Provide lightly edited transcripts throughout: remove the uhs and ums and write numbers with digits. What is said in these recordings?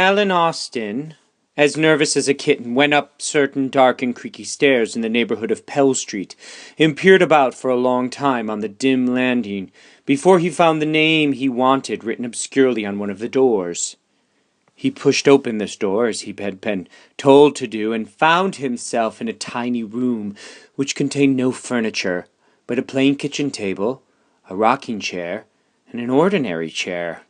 Alan Austen, as nervous as a kitten, went up certain dark and creaky stairs in the neighborhood of Pell Street, and peered about for a long time on the dim landing before he found the name he wanted written obscurely on one of the doors. He pushed open this door, as he had been told to do, and found himself in a tiny room which contained no furniture but a plain kitchen table, a rocking chair, and an ordinary chair.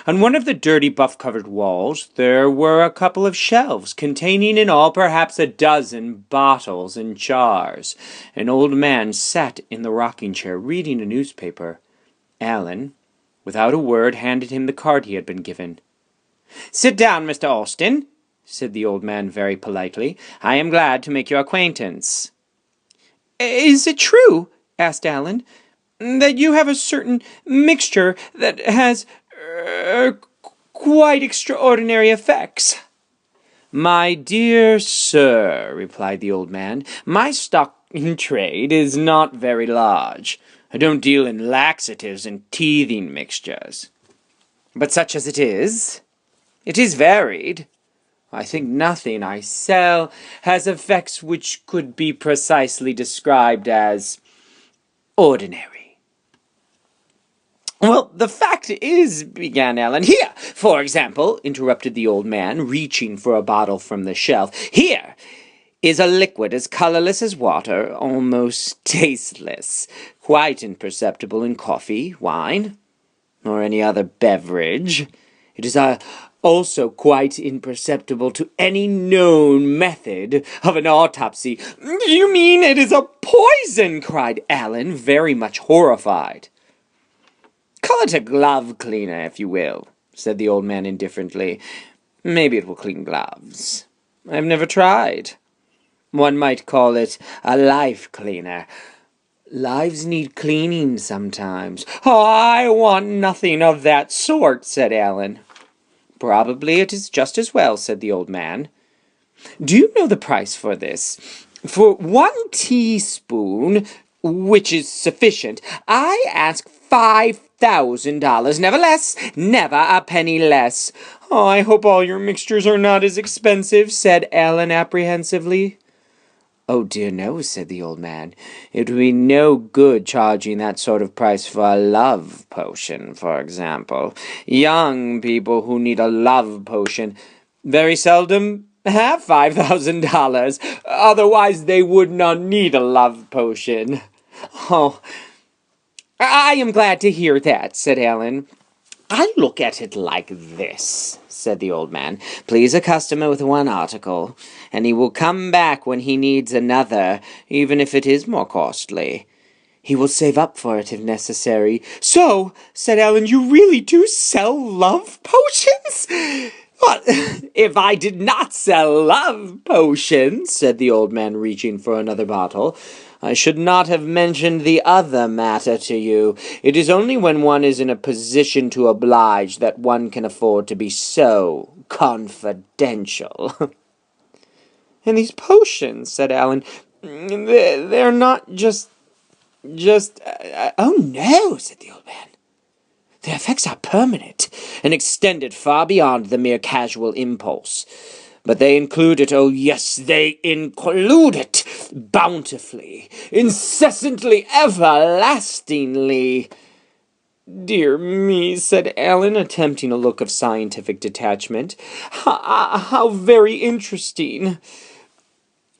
On one of the dirty buff-covered walls there were a couple of shelves, containing in all perhaps a dozen bottles and jars. An old man sat in the rocking-chair reading a newspaper. Alan, without a word, handed him the card he had been given. "Sit down, Mr. Austen," said the old man very politely. "I am glad to make your acquaintance." "Is it true," asked Alan, "that you have a certain mixture that has quite extraordinary effects?" "My dear sir," replied the old man, "my stock in trade is not very large. I don't deal in laxatives and teething mixtures. But such as it is varied. I think nothing I sell has effects which could be precisely described as ordinary." "Well, the fact is," began Alan. "Here, for example," interrupted the old man, reaching for a bottle from the shelf. "Here is a liquid as colorless as water, almost tasteless, quite imperceptible in coffee, wine, or any other beverage. It is also quite imperceptible to any known method of an autopsy." "You mean it is a poison?" cried Alan, very much horrified. "Call it a glove cleaner, if you will," said the old man indifferently. "Maybe it will clean gloves. I have never tried. One might call it a life cleaner. Lives need cleaning sometimes." "Oh, I want nothing of that sort," said Alan. "Probably it is just as well," said the old man. "Do you know the price for this? For 1 teaspoon, which is sufficient, I ask $5,000, never less, never a penny less." "Oh, I hope all your mixtures are not as expensive," said Alan apprehensively. "Oh dear no," said the old man. "It would be no good charging that sort of price for a love potion, for example. Young people who need a love potion very seldom have $5,000. Otherwise they would not need a love potion." "Oh, I am glad to hear that," said Alan. "I look at it like this," said the old man. "Please a customer with one article, and he will come back when he needs another, even if it is more costly. He will save up for it if necessary." "So," said Alan, "you really do sell love potions?" "What, if I did not sell love potions," said the old man, reaching for another bottle, "I should not have mentioned the other matter to you. It is only when one is in a position to oblige that one can afford to be so confidential." "And these potions," said Alan, "they're not just... "Oh, no," said the old man. "Their effects are permanent, and extended far beyond the mere casual impulse. But they include it, oh yes, they include it, bountifully, incessantly, everlastingly." "Dear me," said Alan, attempting a look of scientific detachment. How very interesting."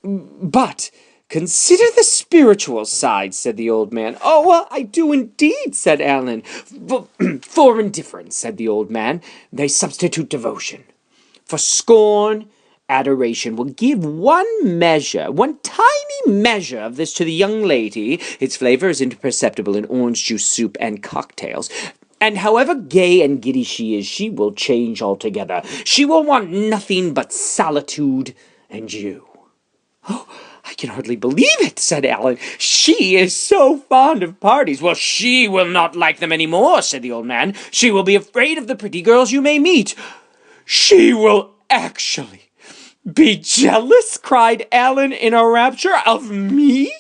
"But consider the spiritual side," said the old man. "Oh, well, I do indeed," said Alan. "For indifference," said the old man, "they substitute devotion. For scorn, adoration. Will give one tiny measure of this to the young lady. Its flavor is imperceptible in orange juice soup and cocktails. And however gay and giddy she is, she will change altogether. She will want nothing but solitude and you." "Oh, I can hardly believe it," said Alan. "She is so fond of parties." "Well, she will not like them any more," said the old man. "She will be afraid of the pretty girls you may meet." "She will actually be jealous?" cried Alan in a rapture. "Of me?"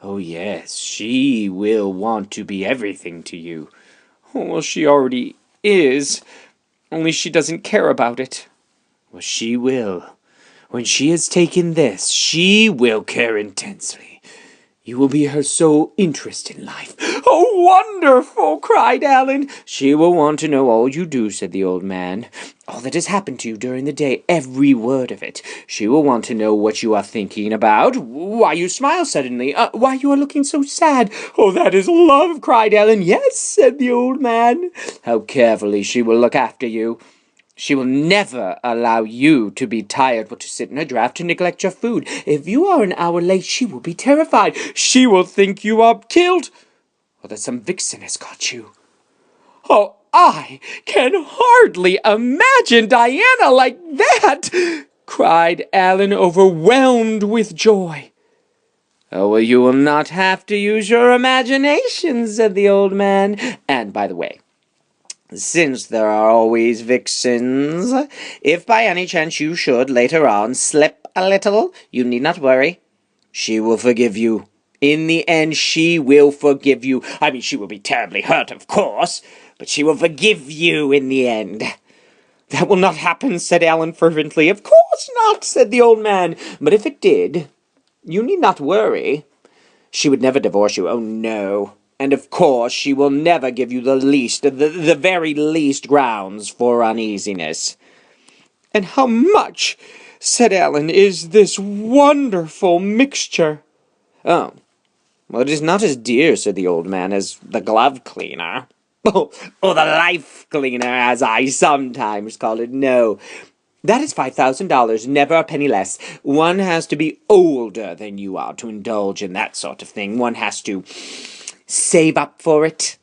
"Oh, yes, she will want to be everything to you." "Oh, well, she already is." only she doesn't care about it. Well, she will. When she has taken this, she will care intensely. You will be her sole interest in life. Oh, wonderful! Cried Alan. She will want to know all you do, said the old man. All that has happened to you during the day, every word of it. She will want to know what you are thinking about. Why you smile suddenly. Why you are looking so sad. Oh, that is love, cried Alan. Yes, said the old man. How carefully she will look after you. She will never allow you to be tired or to sit in a draft to neglect your food. If you are an hour late, she will be terrified. She will think you are killed, or that some vixen has caught you. Oh, I can hardly imagine Diana like that, cried Alan, overwhelmed with joy. Oh, well, you will not have to use your imagination, said the old man. And, by the way, since there are always vixens, if by any chance you should, later on, slip a little, you need not worry. She will forgive you. In the end, she will forgive you. I mean, she will be terribly hurt, of course, but she will forgive you in the end. That will not happen, said Alan fervently. Of course not, said the old man. But if it did, you need not worry. She would never divorce you. Oh, no. And of course, she will never give you the very least grounds for uneasiness. And how much, said Alan, is this wonderful mixture? Oh, well, it is not as dear, said the old man, as the glove cleaner. Oh, the life cleaner, as I sometimes call it. No, that is $5,000, never a penny less. One has to be older than you are to indulge in that sort of thing. One has to save up for it.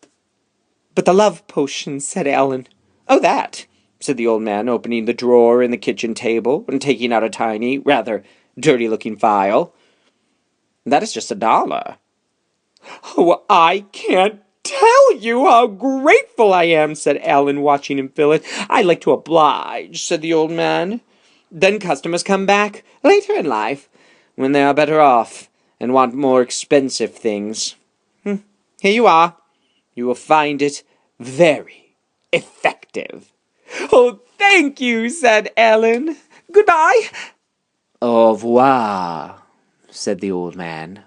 But the love potion, said Alan. Oh, that, said the old man, opening the drawer in the kitchen table and taking out a tiny, rather dirty-looking phial. That is just $1. Oh, I can't tell you how grateful I am, said Alan, watching him fill it. I like to oblige, said the old man. Then customers come back later in life, when they are better off and want more expensive things. Here you are. You will find it very effective. Oh, thank you, said Alan. Goodbye. Au revoir, said the old man.